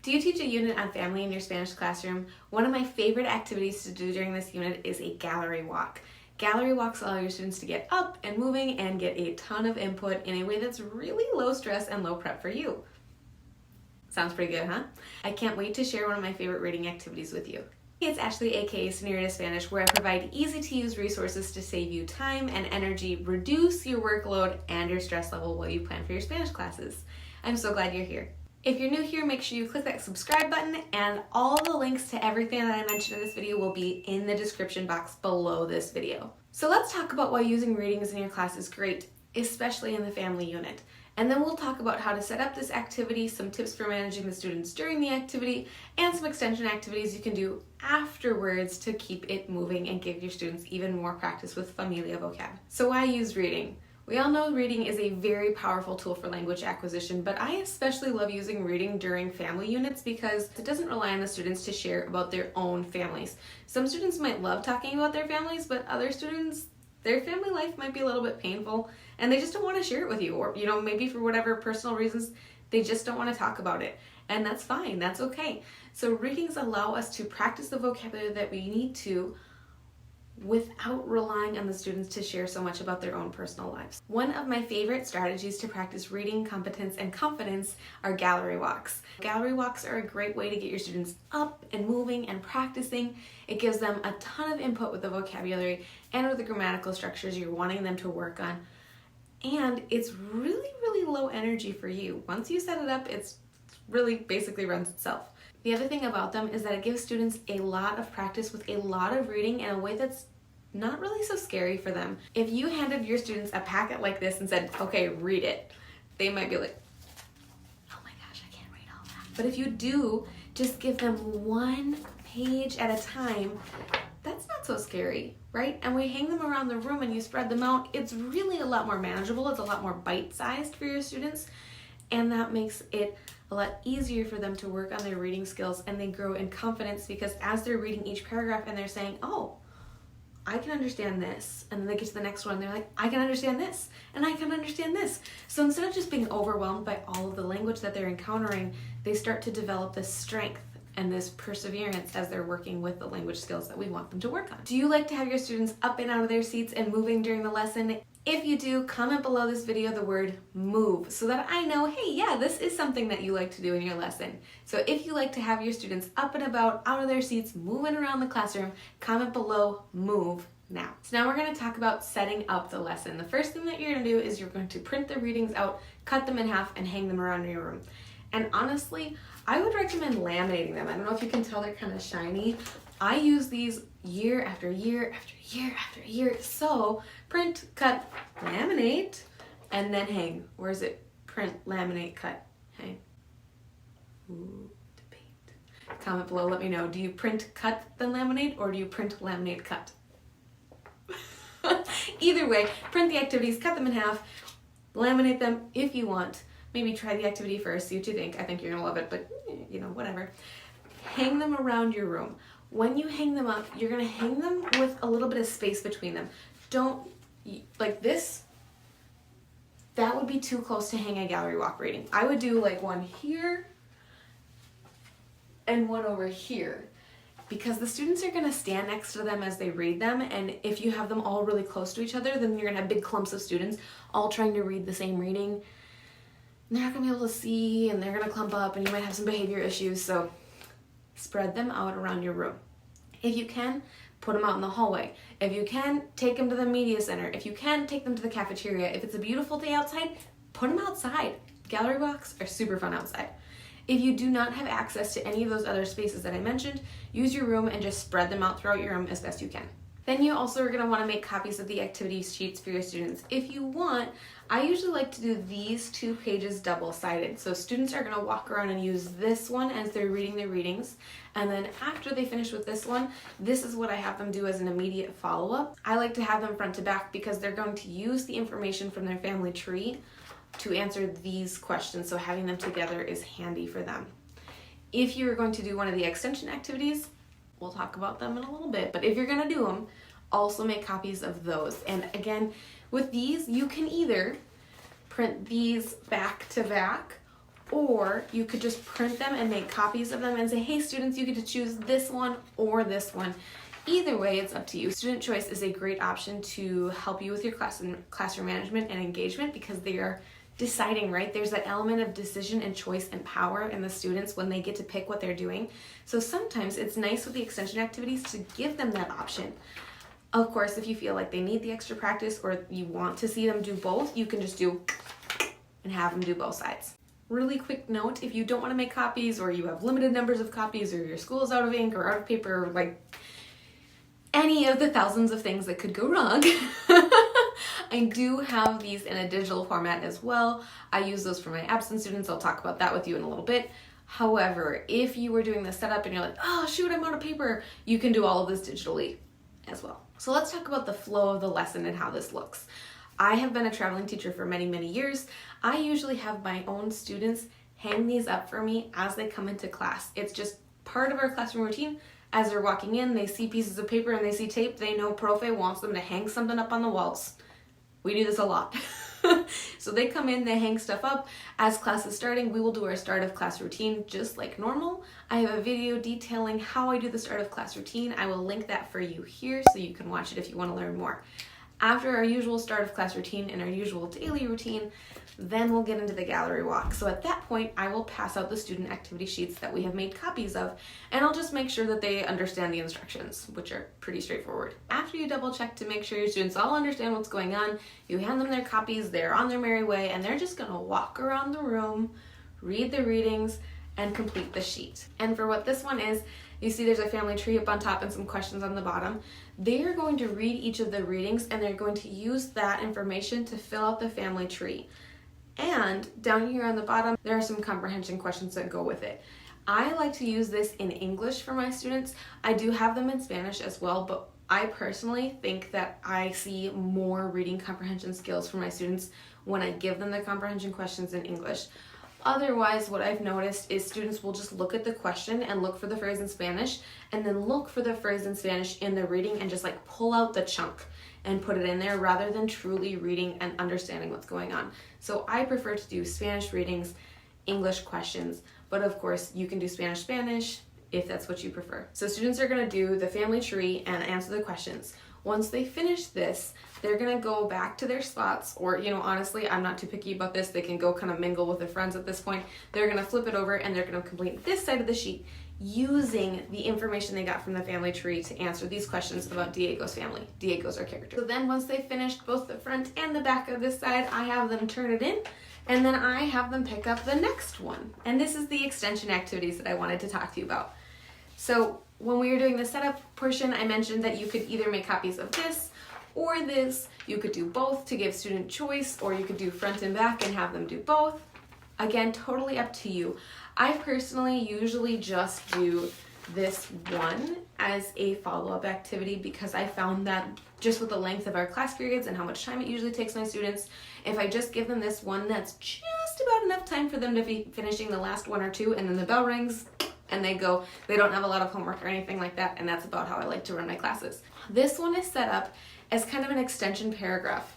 Do you teach a unit on family in your Spanish classroom? One of my favorite activities to do during this unit is a gallery walk. Gallery walks allow your students to get up and moving and get a ton of input in a way that's really low stress and low prep for you. Sounds pretty good, huh? I can't wait to share one of my favorite reading activities with you. It's Ashley, aka Senorita Spanish, where I provide easy-to-use resources to save you time and energy, reduce your workload and your stress level while you plan for your Spanish classes. I'm so glad you're here. If you're new here, make sure you click that subscribe button, and all the links to everything that I mentioned in this video will be in the description box below this video. So let's talk about why using readings in your class is great, especially in the family unit. And then we'll talk about how to set up this activity, some tips for managing the students during the activity, and some extension activities you can do afterwards to keep it moving and give your students even more practice with Familia vocab. So why use reading? We all know reading is a very powerful tool for language acquisition, but I especially love using reading during family units because it doesn't rely on the students to share about their own families. Some students might love talking about their families, but other students, their family life might be a little bit painful and they just don't want to share it with you, or maybe for whatever personal reasons, they just don't want to talk about it. And that's fine, that's okay. So readings allow us to practice the vocabulary that we need to without relying on the students to share so much about their own personal lives. One of my favorite strategies to practice reading competence and confidence are gallery walks. Gallery walks are a great way to get your students up and moving and practicing. It gives them a ton of input with the vocabulary and with the grammatical structures you're wanting them to work on. And it's really, really low energy for you. Once you set it up, it's really basically runs itself. The other thing about them is that it gives students a lot of practice with a lot of reading in a way that's not really so scary for them. If you handed your students a packet like this and said, okay, read it, they might be like, oh my gosh, I can't read all that. But if you do, just give them one page at a time, that's not so scary, right? And we hang them around the room and you spread them out, it's really a lot more manageable, it's a lot more bite-sized for your students, and that makes it a lot easier for them to work on their reading skills, and they grow in confidence because as they're reading each paragraph and they're saying, oh, I can understand this, and then they get to the next one and they're like, I can understand this, and I can understand this. So instead of just being overwhelmed by all of the language that they're encountering, they start to develop this strength and this perseverance as they're working with the language skills that we want them to work on. Do you like to have your students up and out of their seats and moving during the lesson? If you do, comment below this video the word move so that I know, hey, yeah, this is something that you like to do in your lesson. So if you like to have your students up and about, out of their seats, moving around the classroom, comment below move now. So now we're going to talk about setting up the lesson. The first thing that you're going to do is you're going to print the readings out, cut them in half, and hang them around your room. And honestly, I would recommend laminating them. I don't know if you can tell they're kind of shiny. I use these year after year after year after year. So print, cut, laminate, and then hang. Where is it? Print, laminate, cut, hang. Ooh, debate. Comment below, let me know. Do you print, cut, then laminate, or do you print, laminate, cut? Either way, print the activities, cut them in half, laminate them if you want. Maybe try the activity first, see what you think. I think you're gonna love it, but whatever. Hang them around your room. When you hang them up, you're gonna hang them with a little bit of space between them. Don't, like this, that would be too close to hang a gallery walk reading. I would do like one here and one over here, because the students are gonna stand next to them as they read them, and if you have them all really close to each other, then you're gonna have big clumps of students all trying to read the same reading. They're not gonna be able to see, and they're gonna clump up, and you might have some behavior issues, so spread them out around your room. If you can, put them out in the hallway. If you can, take them to the media center. If you can, take them to the cafeteria. If it's a beautiful day outside, put them outside. Gallery walks are super fun outside. If you do not have access to any of those other spaces that I mentioned, use your room and just spread them out throughout your room as best you can. Then you also are going to want to make copies of the activity sheets for your students. If you want, I usually like to do these 2 pages double-sided. So students are going to walk around and use this one as they're reading their readings. And then after they finish with this one, this is what I have them do as an immediate follow-up. I like to have them front to back because they're going to use the information from their family tree to answer these questions. So having them together is handy for them. If you're going to do one of the extension activities, we'll talk about them in a little bit, but if you're gonna do them, also make copies of those. And again, with these, you can either print these back to back, Or you could just print them and make copies of them and say, hey students, you get to choose this one or this one. Either way, it's up to you. Student choice is a great option to help you with your classroom management and engagement because they are deciding, right? There's that element of decision and choice and power in the students when they get to pick what they're doing. So sometimes it's nice with the extension activities to give them that option. Of course, if you feel like they need the extra practice or you want to see them do both, you can just do and have them do both sides. Really quick note, if you don't want to make copies or you have limited numbers of copies or your school is out of ink or out of paper, or like any of the thousands of things that could go wrong, I do have these in a digital format as well. I use those for my absent students. I'll talk about that with you in a little bit. However, if you were doing the setup and you're like, oh shoot, I'm out of paper, you can do all of this digitally as well. So let's talk about the flow of the lesson and how this looks. I have been a traveling teacher for many, many years. I usually have my own students hang these up for me as they come into class. It's just part of our classroom routine. As they're walking in, they see pieces of paper and they see tape. They know Profe wants them to hang something up on the walls. We do this a lot. So they come in, they hang stuff up. As class is starting, we will do our start of class routine just like normal. I have a video detailing how I do the start of class routine. I will link that for you here so you can watch it if you want to learn more. After our usual start of class routine and our usual daily routine, then we'll get into the gallery walk. So at that point, I will pass out the student activity sheets that we have made copies of, and I'll just make sure that they understand the instructions, which are pretty straightforward. After you double check to make sure your students all understand what's going on, you hand them their copies, they're on their merry way, and they're just gonna walk around the room, read the readings, and complete the sheet. And for what this one is, you see there's a family tree up on top and some questions on the bottom. They are going to read each of the readings and they're going to use that information to fill out the family tree. And down here on the bottom, there are some comprehension questions that go with it. I like to use this in English for my students. I do have them in Spanish as well, but I personally think that I see more reading comprehension skills for my students when I give them the comprehension questions in English. Otherwise, what I've noticed is students will just look at the question and look for the phrase in Spanish and then look for the phrase in Spanish in the reading and just like pull out the chunk and put it in there rather than truly reading and understanding what's going on. So I prefer to do Spanish readings, English questions, but of course you can do Spanish if that's what you prefer. So students are going to do the family tree and answer the questions. Once they finish this, they're gonna go back to their spots, or honestly, I'm not too picky about this. They can go kind of mingle with their friends at this point. They're gonna flip it over and they're gonna complete this side of the sheet using the information they got from the family tree to answer these questions about Diego's family. Diego's our character. So then once they've finished both the front and the back of this side, I have them turn it in, and then I have them pick up the next one. And this is the extension activities that I wanted to talk to you about. So when we were doing the setup portion, I mentioned that you could either make copies of this or this. You could do both to give student choice, or you could do front and back and have them do both. Again, totally up to you. I personally usually just do this one as a follow-up activity because I found that just with the length of our class periods and how much time it usually takes my students, if I just give them this one, that's just about enough time for them to be finishing the last one or two, and then the bell rings and they go. They don't have a lot of homework or anything like that, and that's about how I like to run my classes. This one is set up as kind of an extension paragraph.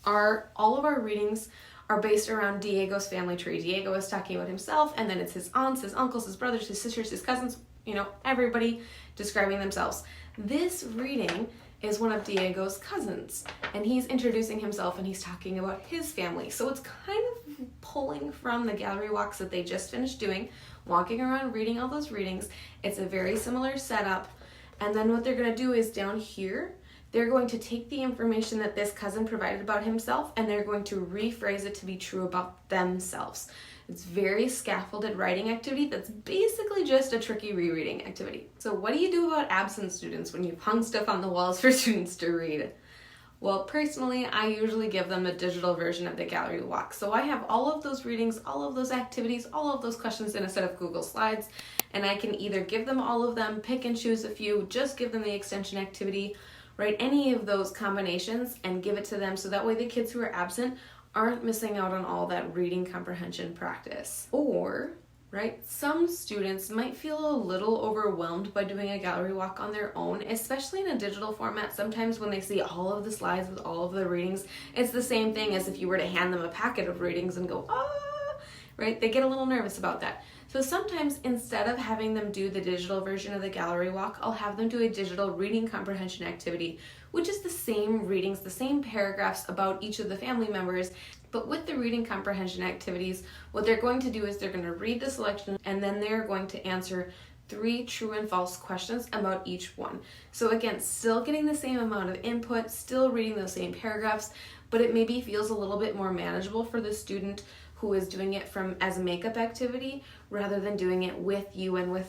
All of our readings are based around Diego's family tree. Diego is talking about himself, and then it's his aunts, his uncles, his brothers, his sisters, his cousins, everybody describing themselves. This reading is one of Diego's cousins, and he's introducing himself and he's talking about his family. So it's kind of pulling from the gallery walks that they just finished doing, walking around reading all those readings. It's a very similar setup. And then what they're going to do is down here, they're going to take the information that this cousin provided about himself and they're going to rephrase it to be true about themselves. It's very scaffolded writing activity that's basically just a tricky rereading activity. So what do you do about absent students when you've hung stuff on the walls for students to read? Well, personally, I usually give them a digital version of the gallery walk. So I have all of those readings, all of those activities, all of those questions in a set of Google Slides, and I can either give them all of them, pick and choose a few, just give them the extension activity, write any of those combinations and give it to them so that way the kids who are absent aren't missing out on all that reading comprehension practice. Or, some students might feel a little overwhelmed by doing a gallery walk on their own, especially in a digital format. Sometimes when they see all of the slides with all of the readings, it's the same thing as if you were to hand them a packet of readings and go, right? They get a little nervous about that. So sometimes instead of having them do the digital version of the gallery walk, I'll have them do a digital reading comprehension activity, which is the same readings, the same paragraphs about each of the family members. But with the reading comprehension activities, what they're going to do is they're going to read the selection and then they're going to answer 3 true and false questions about each one. So again, still getting the same amount of input, still reading those same paragraphs, but it maybe feels a little bit more manageable for the student who is doing it as a makeup activity rather than doing it with you and with,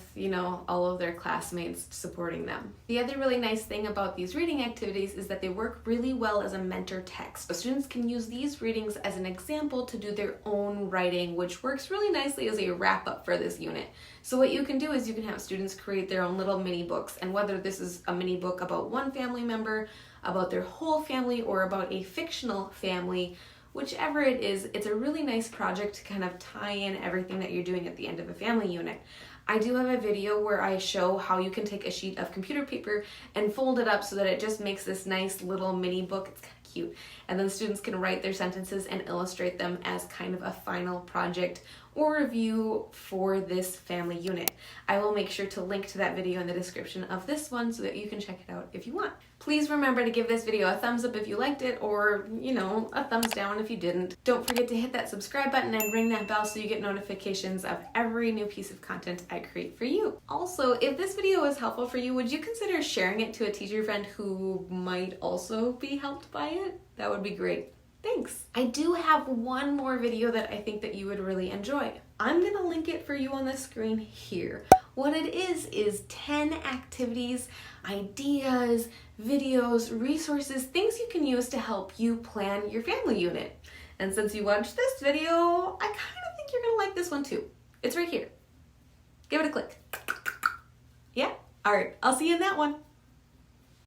all of their classmates supporting them. The other really nice thing about these reading activities is that they work really well as a mentor text. So students can use these readings as an example to do their own writing, which works really nicely as a wrap up for this unit. So what you can do is you can have students create their own little mini books, and whether this is a mini book about one family member, about their whole family, or about a fictional family, whichever it is, it's a really nice project to kind of tie in everything that you're doing at the end of a family unit. I do have a video where I show how you can take a sheet of computer paper and fold it up so that it just makes this nice little mini book. It's kind of cute. And then students can write their sentences and illustrate them as kind of a final project or review for this family unit. I will make sure to link to that video in the description of this one so that you can check it out if you want. Please remember to give this video a thumbs up if you liked it, or, a thumbs down if you didn't. Don't forget to hit that subscribe button and ring that bell so you get notifications of every new piece of content I create for you. Also, if this video was helpful for you, would you consider sharing it to a teacher friend who might also be helped by it? That would be great. Thanks. I do have one more video that I think that you would really enjoy. I'm gonna link it for you on the screen here. What it is 10 activities, ideas, videos, resources, things you can use to help you plan your family unit. And since you watched this video, I kind of think you're gonna like this one too. It's right here. Give it a click. Yeah? All right, I'll see you in that one.